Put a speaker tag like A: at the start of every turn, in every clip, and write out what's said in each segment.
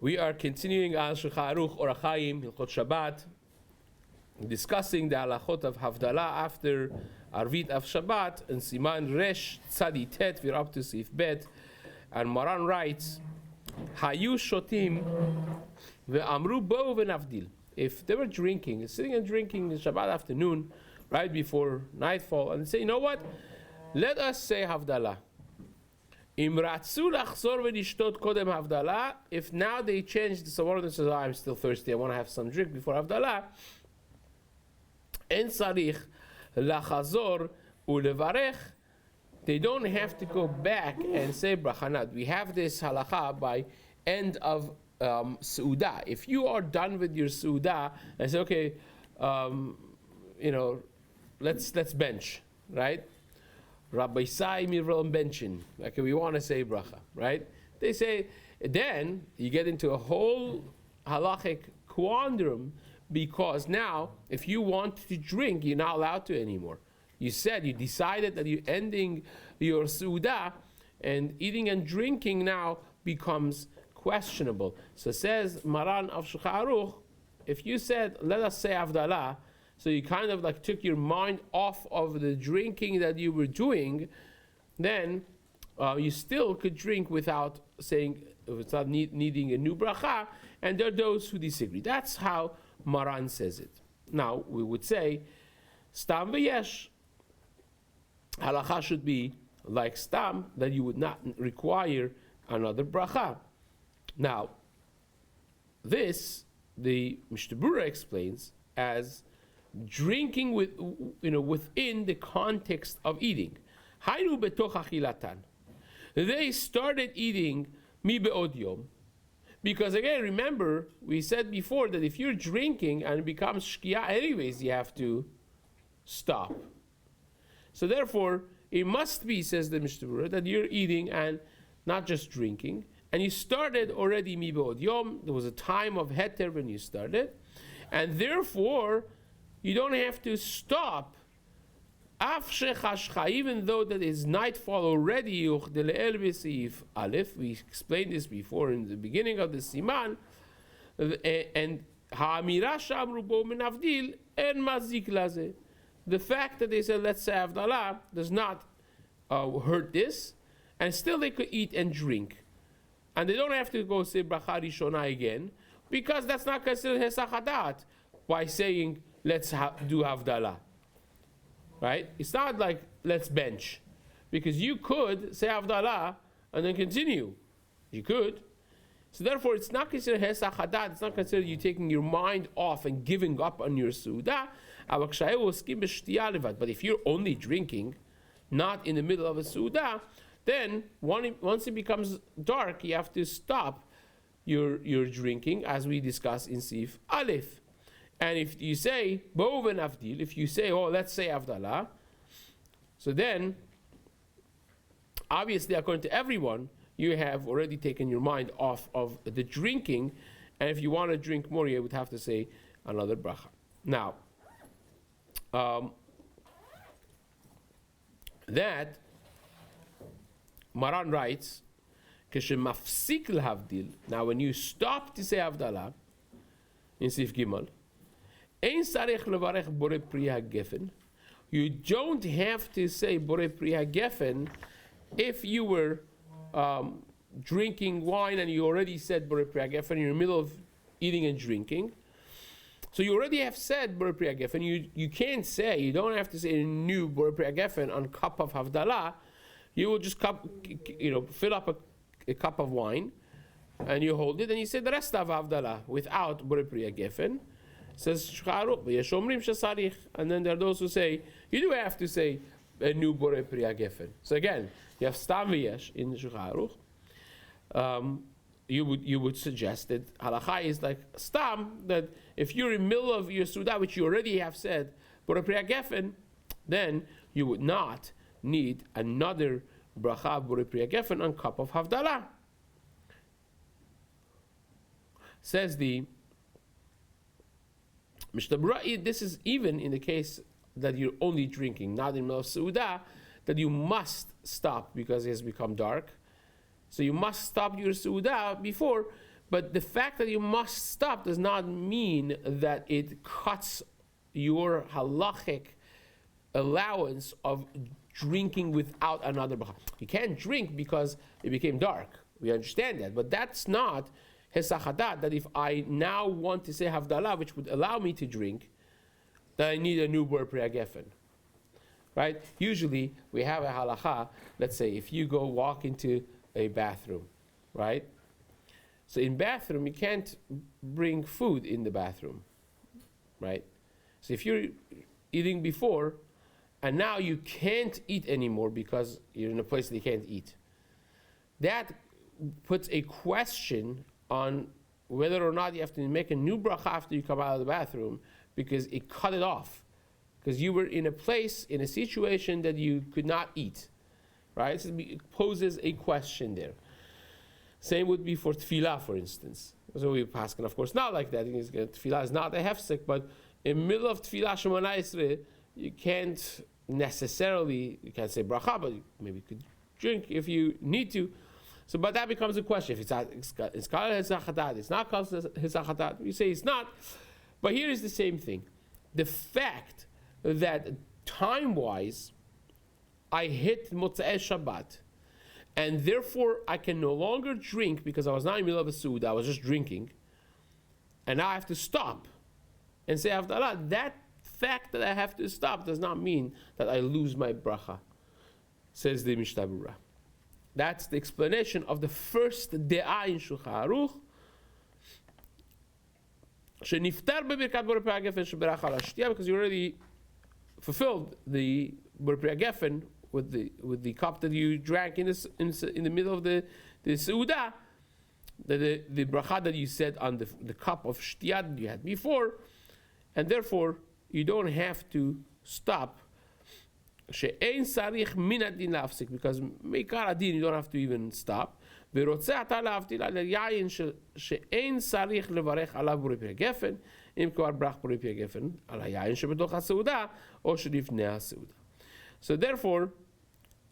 A: We are continuing on Shulchan Aruch Orach Chaim Hilchot Shabbat, discussing the halachot of Havdalah after Arvit of Shabbat and Siman Resh Tzadi Tet. We're up to Seif Bet, and Maran writes, Hayu Shotim ve'amru bo v'navdil. If they were drinking, sitting and drinking the Shabbat afternoon, right before nightfall, and say, you know what? Let us say Havdalah. If now they change the subordinate says, I'm still thirsty, I want to have some drink before Havdalah, they don't have to go back and say brachanat. We have this halacha by end of Seudah. If you are done with your Seudah and say, okay, let's bench, right? Rabbi Sai Mirol benching. Like we want to say bracha, right? They say, then you get into a whole halachic quandrum, because now, if you want to drink, you're not allowed to anymore. You decided that you're ending your Seudah, and eating and drinking now becomes questionable. So says Maran of Shulchan Aruch, if you said, let us say Havdalah, so you kind of like took your mind off of the drinking that you were doing, then you still could drink without saying, without needing a new bracha, and there are those who disagree. That's how Maran says it. Now, we would say, Stam v'yesh, halacha should be like Stam, that you would not require another bracha. Now, this, the Mishna Berura explains as drinking within the context of eating. They started eating mi be'od yom, because again, remember, we said before that if you're drinking and it becomes shkia anyways, you have to stop. So therefore, it must be, says the Mishna Berura, that you're eating and not just drinking, and you started already mi be'od yom. There was a time of heter when you started, and therefore you don't have to stop. Even though that is nightfall already, we explained this before in the beginning of the Siman, and the fact that they said let's say Havdalah does not hurt this, and still they could eat and drink, and they don't have to go say bracha rishona again, because that's not considered hesach hadat by saying let's do Havdalah, right? It's not like let's bench, because you could say Havdalah and then continue. You could. So therefore, it's not considered hesach hadat. It's not considered you taking your mind off and giving up on your Seudah. But if you're only drinking, not in the middle of a Seudah, then once it becomes dark, you have to stop your drinking, as we discussed in Seif Aleph. And if you say, Bo v'navdil, if you say, oh, let's say Havdalah, so then, obviously, according to everyone, you have already taken your mind off of the drinking, and if you want to drink more, you would have to say another bracha. Now, that, Maran writes, Keshemafsik l'havdil, now when you stop to say Havdalah, in Seif Gimel, you don't have to say Borei Pri HaGefen if you were drinking wine and you already said Borei Pri HaGefen, you're in the middle of eating and drinking. So you already have said Borei Pri HaGefen. You can't say, you don't have to say a new Borei Pri HaGefen on cup of Havdalah. You will just fill up a cup of wine and you hold it and you say the rest of Havdalah without Borei Pri HaGefen. Says Shulchan, and then there are those who say you do have to say a new Borei Pri HaGefen. So again, you have Stam v'yesh in Shulchan Aruch. You would suggest that halacha is like Stam, that if you're in the middle of your Seudah, which you already have said Borei Pri HaGefen, then you would not need another bracha Borei Pri HaGefen on cup of Havdalah. Says the Mishna Berura, this is even in the case that you're only drinking, not in the middle of Seudah, that you must stop because it has become dark. So you must stop your Seudah before, But the fact that you must stop does not mean that it cuts your halachic allowance of drinking without another bracha. You can't drink because it became dark. We understand that. But that's not hesachadat, that if I now want to say havdalah, which would allow me to drink, that I need a new bor pri hagefen. Right? Usually we have a halacha, let's say if you go walk into a bathroom, right? So in bathroom you can't bring food in the bathroom, right? So if you're eating before and now you can't eat anymore because you're in a place that you can't eat, that puts a question on whether or not you have to make a new bracha after you come out of the bathroom, because it cut it off. Because you were in a place, in a situation that you could not eat. Right? So it poses a question there. Same would be for tefillah, for instance. So we pass, and of course not like that. Tefillah is not a hefsek, but in the middle of tefillah Shemona Esrei, you can't necessarily, you can't say bracha, but maybe you could drink if you need to. So, but that becomes a question. If it's kal hesachadat, it's not kal hesachadat. You say it's not. But here is the same thing. The fact that time-wise, I hit Motzei Shabbat, and therefore I can no longer drink because I was not in the middle of a Suda, I was just drinking, and now I have to stop and say Havdalah. That fact that I have to stop does not mean that I lose my bracha, says the Mishna Berura. That's the explanation of the first de'ah in Shulchan Aruch, שנפטר בברכת בור פרי הגפן שבירך על השתייה, because you already fulfilled the בור פרי הגפן with the cup that you drank in the middle of the seudah, the bracha that you said on the cup of shtiyah that you had before, and therefore you don't have to stop. שאין צריך מן הדין להפסיק, because מעיקר הדין you don't have to even stop. ורוצה אתה להבדיל על יין שאין צריך לברך עליו בורי פרי הגפן, אם כבר ברך בורי פרי הגפן, על היין שבתוך הסעודה, או שלפני הסעודה. So therefore,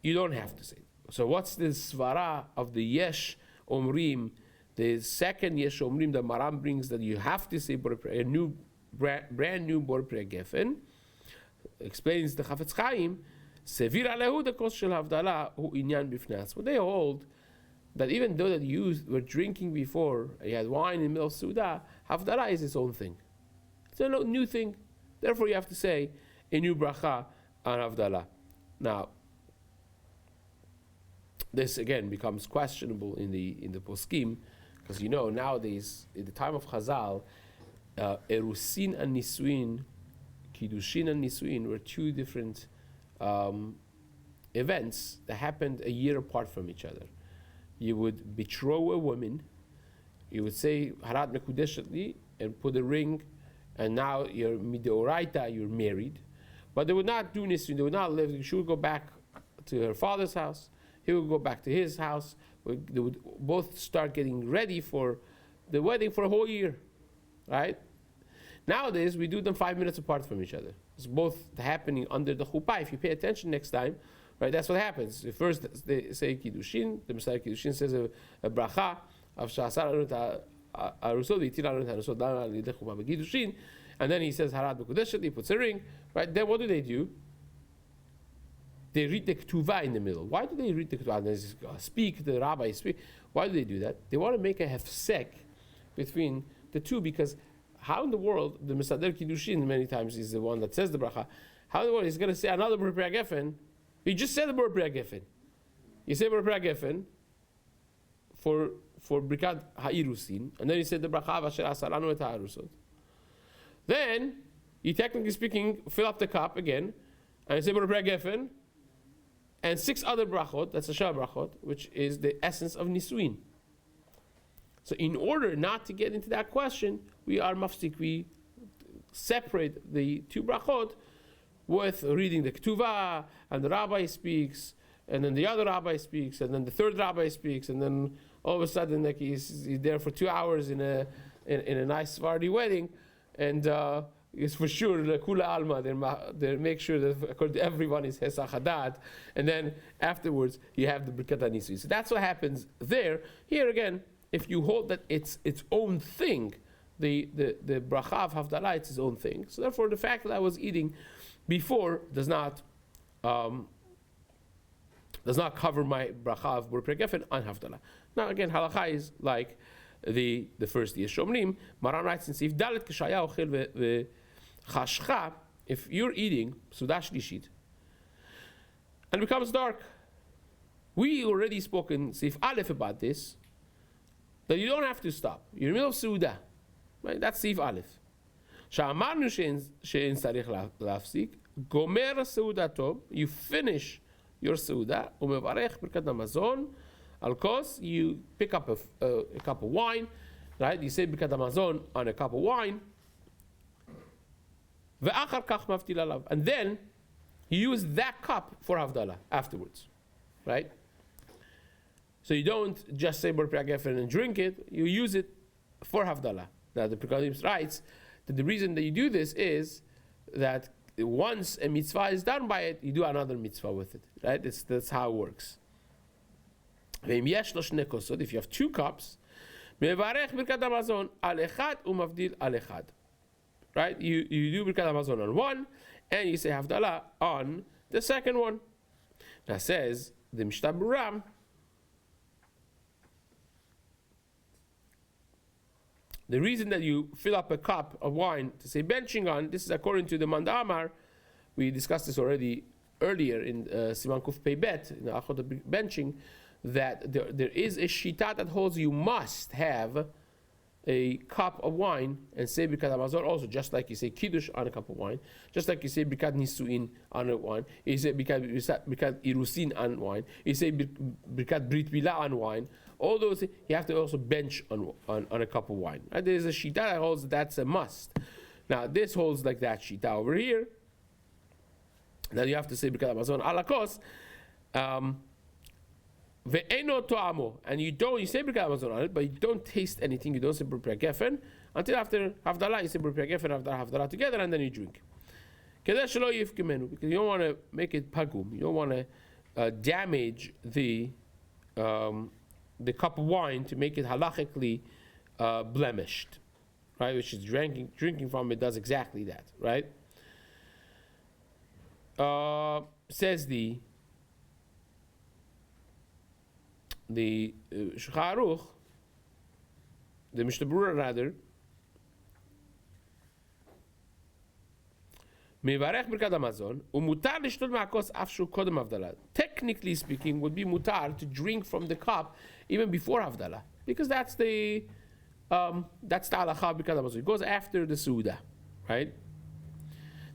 A: you don't have to say. So what's the svara of the yesh omrim, the second yesh omrim that Maram brings, that you have to say a new, brand new bor pri hagefen? Explains the Chafetz Chaim, sevir alehu the kos shel havdalah hu inyan bifnei atzmo. They hold that even though that you were drinking before, you had wine in the middle of Suda, Havdalah is its own thing. It's a new thing. Therefore, you have to say a new bracha on Havdalah. Now, this again becomes questionable in the poskim, because nowadays, in the time of Chazal, Erusin and Nisuin, Kiddushin and Nisuin were two different events that happened a year apart from each other. You would betroth a woman, you would say Harat Mekudeshet, and put a ring, and now you're midoraita, you're married. But they would not do this, they would not live. She would go back to her father's house, he would go back to his house. They would both start getting ready for the wedding for a whole year, right? Nowadays, we do them 5 minutes apart from each other. It's both happening under the chuppah. If you pay attention next time, right, that's what happens. First, they say Kiddushin, the Messiah Kiddushin says a bracha of Sha'asar Arusot, Yitir Arut Arusot, Dana Lidei Chuppah Kiddushin, and then he says Harat B'Kudeshet, he puts a ring, right? Then what do? They read the Ketuvah in the middle. Why do they read the Ketuvah? They speak, the rabbi speak. Why do they do that? They want to make a hefsek between the two, because how in the world, the Mesader Kiddushin many times is the one that says the bracha, how in the world he's going to say another Bor Pri Hagefen? He just said the Bor Pri Hagefen. You say Bor Pri Hagefen for Brikat Ha'irusin, and then he said the bracha Asher Asaranu et Ha'arusot. Then, you technically speaking, fill up the cup again, and you say Bor Pri Hagefen, and 6 other brachot, that's a Shah brachot, which is the essence of Nisuin. So in order not to get into that question, we are mafsik, we separate the 2 brachot with reading the Ketuvah, and the rabbi speaks, and then the other rabbi speaks, and then the third rabbi speaks, and then all of a sudden like he's there for 2 hours in a nice Sephardi wedding, and it's for sure the Kula Alma, they make sure that according to everyone is Hesachadat, and then afterwards you have the Birkat HaNisui. So that's what happens there. Here again, if you hold that it's its own thing, the bracha of Havdalah, it's its own thing. So therefore, the fact that I was eating before does not cover my bracha of Berura Geffen on Havdalah. Now again, halacha is like the first year. Shomrim, Maran writes in Seif Dalet Kishaya Ochel Chashcha, if you're eating Sudah Shlishit and it becomes dark, we already spoke in Seif Aleph about this, that you don't have to stop. You're in the middle of Sudah, right? That's Seif Aleph. Sha'amarnu she'en tzarich lafsik, gomer Seudato, you finish your Sudah, umevarech birkat hamazon, al kos, you pick up a cup of wine, right? You say birkat hamazon on a cup of wine, ve'achar kach maftil alav, and then you use that cup for Havdalah afterwards, right? So you don't just say Berura Geffen and drink it, you use it for Havdalah. Now the Pirkei writes that the reason that you do this is that once a mitzvah is done by it, you do another mitzvah with it, right? That's how it works. If you have two cups, right? You do Birkat Hamazon on one, and you say Havdalah on the second one. Now says the Mishna Berura, the reason that you fill up a cup of wine to say benching on, this is according to the Mandamar. We discussed this already earlier in Siman Kuf Pei Bet, in the Achot of benching, that there is a shita that holds you must have a cup of wine and say Birkat Hamazon also, just like you say Kiddush on a cup of wine, just like you say Birkat Nisuin on a wine, you say Birkat Irusin on wine, you say Birkat Brit Milah on wine. All those, you have to also bench on a cup of wine. And there's a shita that holds that's a must. Now this holds like that shita over here. Now you have to say Birkat Hamazon alakos, ve'eno to'amo, and you say Birkat Hamazon on it, but you don't taste anything. You don't say Berura Geffen until after Havdalah. You say Berura Geffen after Havdalah together, and then you drink. Because you don't want to make it pagum. You don't want to damage the cup of wine to make it halachically blemished, right? Which is drinking from it does exactly that, right? Says the Shulchan Aruch, the Mishna Berura rather, Mevarech Birkat Hamazon, umutar lishtot ma'akos afshu kodem Havdalah. Technically speaking, would be mutar to drink from the cup even before Havdalah, because that's the halacha Birkat Hamazon. It goes after the Suda, right?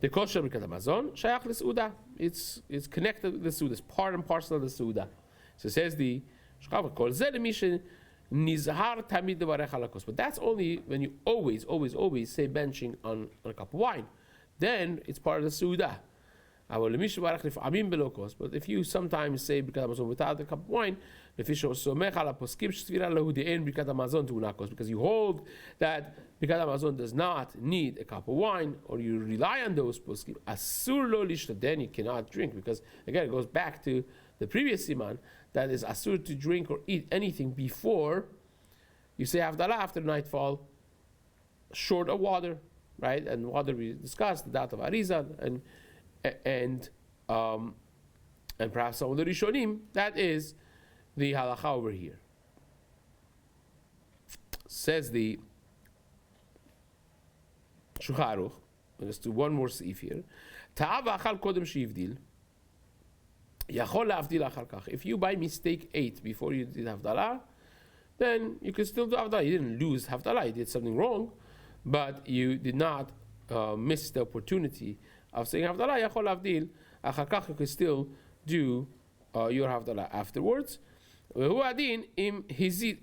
A: The kosher Birkat Hamazon shayach l'Suda. It's connected with the Suda. It's part and parcel of the Suda. So it says the Shulchan Kol zeh lemishen nizhar tamid levarech al hakos. But that's only when you always say benching on a cup of wine. Then it's part of the Suda. But if you sometimes say Birkat Hamazon without a cup of wine, because you hold that Birkat Hamazon does not need a cup of wine, or you rely on those poskim, asur lo lishtot, then you cannot drink, because again it goes back to the previous siman that is asur to drink or eat anything before you say Havdalah after nightfall, short of water, right? And water we discussed, the dat of Arizal, and perhaps some of the Rishonim, that is the halacha over here. Says the Shulchan Aruch, let's do one more seif here. Ta'ava achal kodem sheivdil, yachol la'avdil achar kach. If you by mistake ate before you did Havdalah, then you can still do Havdalah. You didn't lose Havdalah, you did something wrong, but you did not miss the opportunity of saying Havdalah. Yachol la'avdil achar kach, you can still do your Havdalah afterwards. Even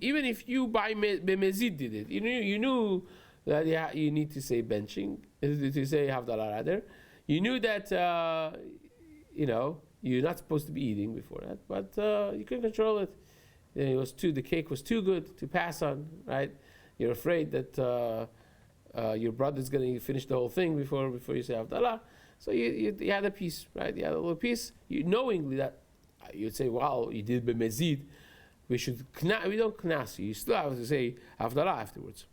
A: if you by bemezid did it, you knew that you need to say benching, to say Havdalah rather. You knew that you're not supposed to be eating before that, but you couldn't control it. The cake was too good to pass on, right? You're afraid that your brother's going to finish the whole thing before you say Havdalah. So you had a piece, right? You had a little piece. You knowingly that you'd say, "Wow, you did b'mezid," we don't knas you. You still have to say Havdalah afterwards.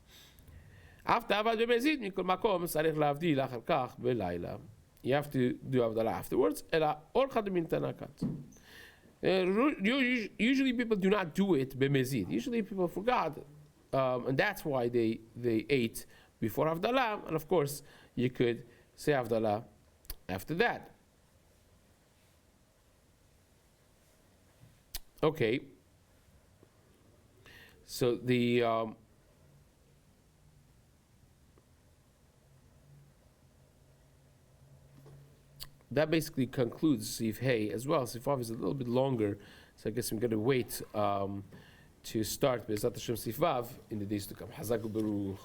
A: After Avad Bemezid, Mikol Makom, Sarich Lavdi, Lachar Kach, Belayla. You have to do Havdalah afterwards. Ela Orcha de Mintanakat. Usually people do not do it Bemezid. Usually people forgot. And that's why they ate before Havdalah. And of course, you could say Havdalah after that. Okay. So that basically concludes Seif Hey as well. Seif Vav is a little bit longer, so I guess I'm going to wait to start Be'ezrat Hashem Seif Vav in the days to come. Hazak Baruch.